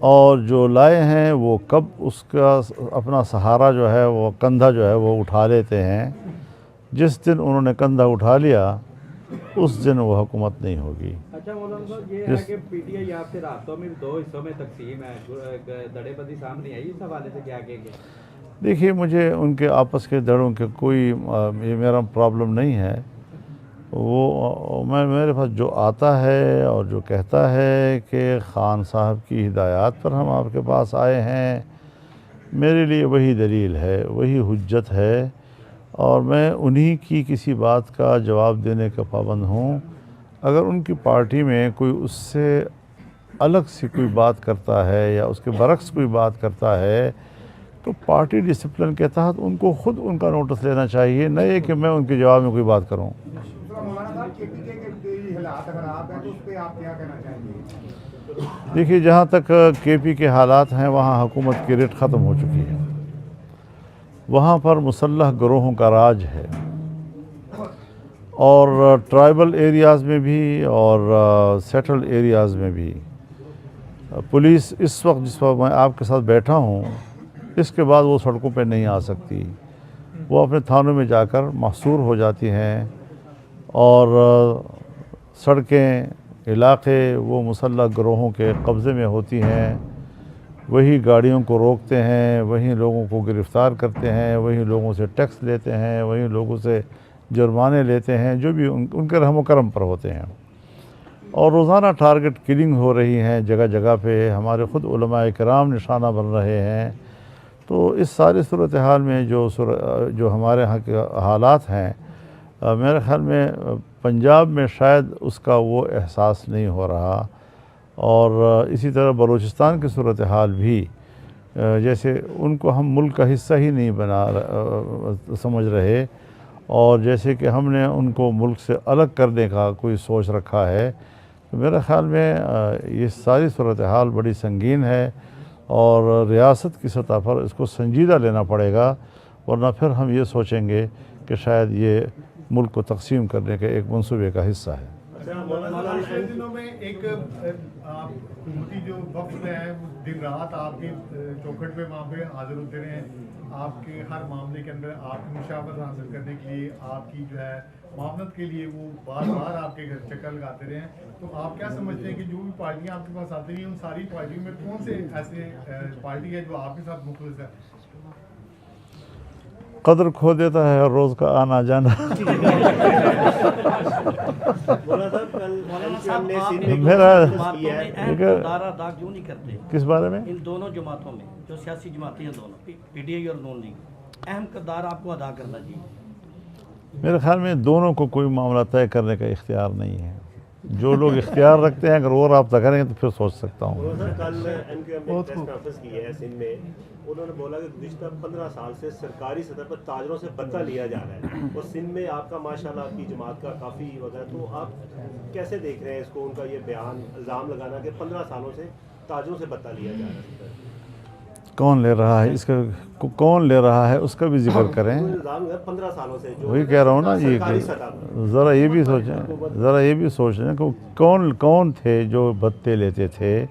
اور جو لائے ہیں وہ کب اس کا اپنا سہارا جو ہے وہ کندھا جو ہے وہ اٹھا لیتے ہیں. جس دن انہوں نے کندھا اٹھا لیا اس دن وہ حکومت نہیں ہوگی. اچھا مولانا صاحب یہ ہے کہ پی ٹی آئی آپ سے رابطوں میں دو حصوں میں تقسیم ہے, دڑے بندی سامنے آئی, اس حوالے سے کیا کہیں گے؟ دیکھیے مجھے ان کے آپس کے دڑوں کے کوئی یہ میرا پرابلم نہیں ہے. وہ میرے پاس جو آتا ہے اور جو کہتا ہے کہ خان صاحب کی ہدایات پر ہم آپ کے پاس آئے ہیں, میرے لیے وہی دلیل ہے, وہی حجت ہے, اور میں انہی کی کسی بات کا جواب دینے کا پابند ہوں. اگر ان کی پارٹی میں کوئی اس سے الگ سی کوئی بات کرتا ہے یا اس کے برعکس کوئی بات کرتا ہے تو پارٹی ڈسپلن کے تحت ان کو خود ان کا نوٹس لینا چاہیے, نہ یہ کہ میں ان کے جواب میں کوئی بات کروں. دیکھیے جہاں تک کے پی کے حالات ہیں وہاں حکومت کی ریٹ ختم ہو چکی ہے. وہاں پر مسلح گروہوں کا راج ہے, اور ٹرائبل ایریاز میں بھی اور سیٹلڈ ایریاز میں بھی. پولیس اس وقت جس وقت میں آپ کے ساتھ بیٹھا ہوں اس کے بعد وہ سڑکوں پہ نہیں آ سکتی, وہ اپنے تھانوں میں جا کر محصور ہو جاتی ہیں, اور سڑکیں علاقے وہ مسلح گروہوں کے قبضے میں ہوتی ہیں. وہی گاڑیوں کو روکتے ہیں, وہی لوگوں کو گرفتار کرتے ہیں, وہی لوگوں سے ٹیکس لیتے ہیں, وہی لوگوں سے جرمانے لیتے ہیں جو بھی ان کے رحم و کرم پر ہوتے ہیں. اور روزانہ ٹارگٹ کلنگ ہو رہی ہیں جگہ جگہ پہ, ہمارے خود علماء کرام نشانہ بن رہے ہیں. تو اس ساری صورتحال میں جو ہمارے ہاں کے حالات ہیں, میرے خیال میں پنجاب میں شاید اس کا وہ احساس نہیں ہو رہا, اور اسی طرح بلوچستان کی صورتحال بھی جیسے ان کو ہم ملک کا حصہ ہی نہیں سمجھ رہے, اور جیسے کہ ہم نے ان کو ملک سے الگ کرنے کا کوئی سوچ رکھا ہے. تو میرے خیال میں یہ ساری صورتحال بڑی سنگین ہے, اور ریاست کی سطح پر اس کو سنجیدہ لینا پڑے گا, ورنہ پھر ہم یہ سوچیں گے کہ شاید یہ ملک کو تقسیم کرنے کے ایک منصوبے کا حصہ ہے. پچھلے دنوں میں ایک حکومتی جو وفد ہے وہ دن رات آپ کے چوکھٹ پہ وہاں پہ حاضر ہوتے رہے ہیں, آپ کے ہر معاملے کے اندر آپ کی مشاورت حاصل کرنے کے لیے, آپ کی جو ہے معاونت کے لیے وہ بار بار آپ کے گھر چکر لگاتے رہے ہیں. تو آپ کیا سمجھتے ہیں کہ جو بھی پارٹیاں آپ کے پاس آتی ہیں ان ساری پارٹیوں میں کون سے ایسے پارٹی ہے جو آپ کے ساتھ مخلص ہے؟ قدر کھو دیتا ہے ہر روز کا آنا جانا. کیوں نہیں کرتے کس بارے میں؟ ان دونوں جماعتوں میں جو سیاسی جماعتیں ہیں دونوں, پی ٹی آئی اور نون لیگ, اہم کردار آپ کو ادا کرنا چاہیے. میرے خیال میں دونوں کو کوئی معاملہ طے کرنے کا اختیار نہیں ہے. جو لوگ اختیار رکھتے ہیں اگر وہ رابطہ کریں گے تو پھر سوچ سکتا ہوں. کل ایم کیو ایم نے پریس کانفرنس کی ہے سندھ میں, انہوں نے بولا کہ گزشتہ 15 سال سے سرکاری سطح پر تاجروں سے بدلہ لیا جا رہا ہے, اور سندھ میں آپ کا ماشاءاللہ آپ کی جماعت کا کافی وغیرہ, تو آپ کیسے دیکھ رہے ہیں اس کو, ان کا یہ بیان الزام لگانا کہ 15 سالوں سے تاجروں سے بدلہ لیا جا رہا ہے؟ کون لے رہا ہے اس کا, کون لے رہا ہے اس کا بھی ذکر کریں. 15 سالوں سے وہی کہہ رہا ہوں نا جی, کہ ذرا یہ بھی سوچیں کہ کون تھے جو بھتے لیتے تھے,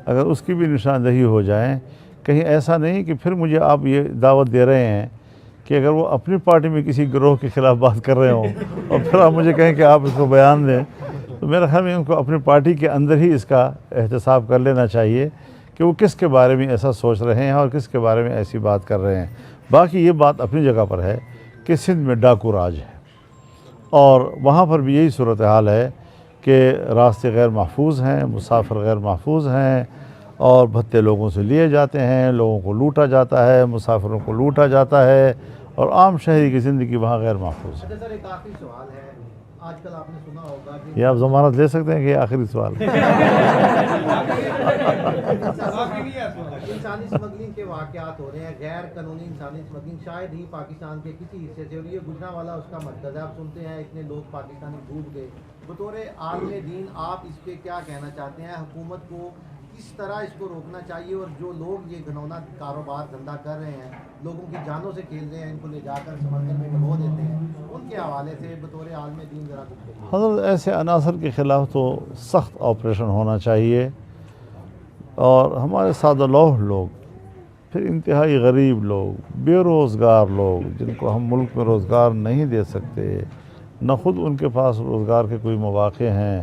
اگر اس کی بھی نشاندہی ہو جائیں. کہیں ایسا نہیں کہ پھر مجھے آپ یہ دعوت دے رہے ہیں کہ اگر وہ اپنی پارٹی میں کسی گروہ کے خلاف بات کر رہے ہوں اور پھر آپ مجھے کہیں کہ آپ اس کو بیان دیں, تو میرے خیال میں ان کو اپنی پارٹی کے اندر ہی اس کا احتساب کر لینا چاہیے کہ وہ کس کے بارے میں ایسا سوچ رہے ہیں اور کس کے بارے میں ایسی بات کر رہے ہیں. باقی یہ بات اپنی جگہ پر ہے کہ سندھ میں ڈاکو راج ہے, اور وہاں پر بھی یہی صورتحال ہے کہ راستے غیر محفوظ ہیں, مسافر غیر محفوظ ہیں, اور بھتے لوگوں سے لیے جاتے ہیں, لوگوں کو لوٹا جاتا ہے, مسافروں کو لوٹا جاتا ہے, اور عام شہری کی زندگی وہاں غیر محفوظ ہے. اچھا سر, ایک آخری سوال ہے. آج کل آپ نے سنا ہوگا کہ یہ آپ ضمانت لے سکتے ہیں کہ یہ آخری سوال ہے؟ انسانی اسمگلنگ کے واقعات ہو رہے ہیں, غیر قانونی انسانی اسمگلنگ شاید ہی پاکستان کے کسی حصے سے, اور یہ گجرانوالا اس کا مرکز ہے. آپ سنتے ہیں اتنے لوگ پاکستانی ڈوب گئے. بطور عالم دین آپ اس پہ کیا کہنا چاہتے ہیں؟ حکومت کو کس طرح اس کو روکنا چاہیے, اور جو لوگ یہ گھنونا کاروبار دھندا کر رہے ہیں, لوگوں کی جانوں سے کھیل رہے ہیں, ان کو لے جا کر سمندر میں ڈبو دیتے ہیں, ان کے حوالے سے بطور عالم دین ذرا کچھ؟ حضرت ایسے عناصر کے خلاف تو سخت آپریشن ہونا چاہیے. اور ہمارے سادہ لوہ لوگ، پھر انتہائی غریب لوگ، بے روزگار لوگ، جن کو ہم ملک میں روزگار نہیں دے سکتے، نہ خود ان کے پاس روزگار کے کوئی مواقع ہیں،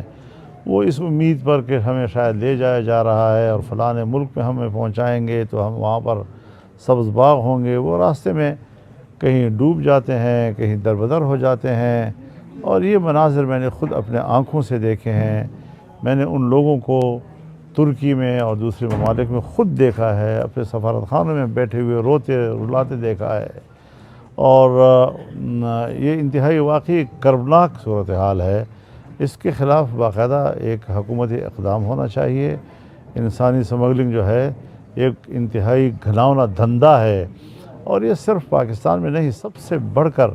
وہ اس امید پر کہ ہمیں شاید لے جایا جا رہا ہے اور فلاں ملک میں ہمیں پہنچائیں گے تو ہم وہاں پر سبز باغ ہوں گے، وہ راستے میں کہیں ڈوب جاتے ہیں، کہیں دربدر ہو جاتے ہیں۔ اور یہ مناظر میں نے خود اپنے آنکھوں سے دیکھے ہیں۔ میں نے ان لوگوں کو ترکی میں اور دوسرے ممالک میں خود دیکھا ہے، اپنے سفارت خانوں میں بیٹھے ہوئے روتے رلاتے دیکھا ہے، اور یہ انتہائی واقعی کربناک صورتحال ہے۔ اس کے خلاف باقاعدہ ایک حکومتی اقدام ہونا چاہیے۔ انسانی اسمگلنگ جو ہے ایک انتہائی گھناؤنا دھندا ہے، اور یہ صرف پاکستان میں نہیں، سب سے بڑھ کر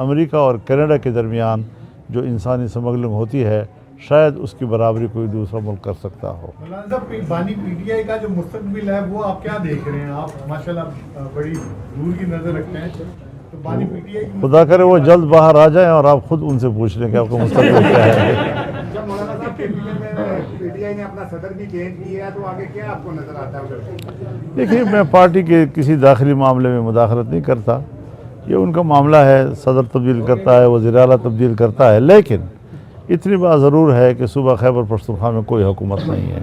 امریکہ اور کینیڈا کے درمیان جو انسانی اسمگلنگ ہوتی ہے، شاید اس کی برابری کوئی دوسرا ملک کر سکتا ہو۔ مولانا صاحب، بانی پی ٹی آئی کا جو مستقبل ہے وہ آپ کیا دیکھ رہے ہیں؟ آپ ماشاءاللہ بڑی دور کی نظر رکھتے ہیں، تو بانی پی ٹی آئی کی خدا کرے وہ جلد باہر آ جائیں اور آپ خود ان سے پوچھ لیں کہ آپ کو مستقبل کیا ہے۔ جب مولانا صاحب پی ٹی آئی نے اپنا صدر بھی چینج کیا ہے تو آگے کیا آپ کو نظر آتا ہے؟ دیکھیے، میں پارٹی کے کسی داخلی معاملے میں مداخلت نہیں کرتا، یہ ان کا معاملہ ہے، صدر تبدیل کرتا ہے، وزیر اعلیٰ تبدیل کرتا ہے، لیکن اتنی بات ضرور ہے کہ صوبہ خیبر پختونخوا میں کوئی حکومت نہیں ہے۔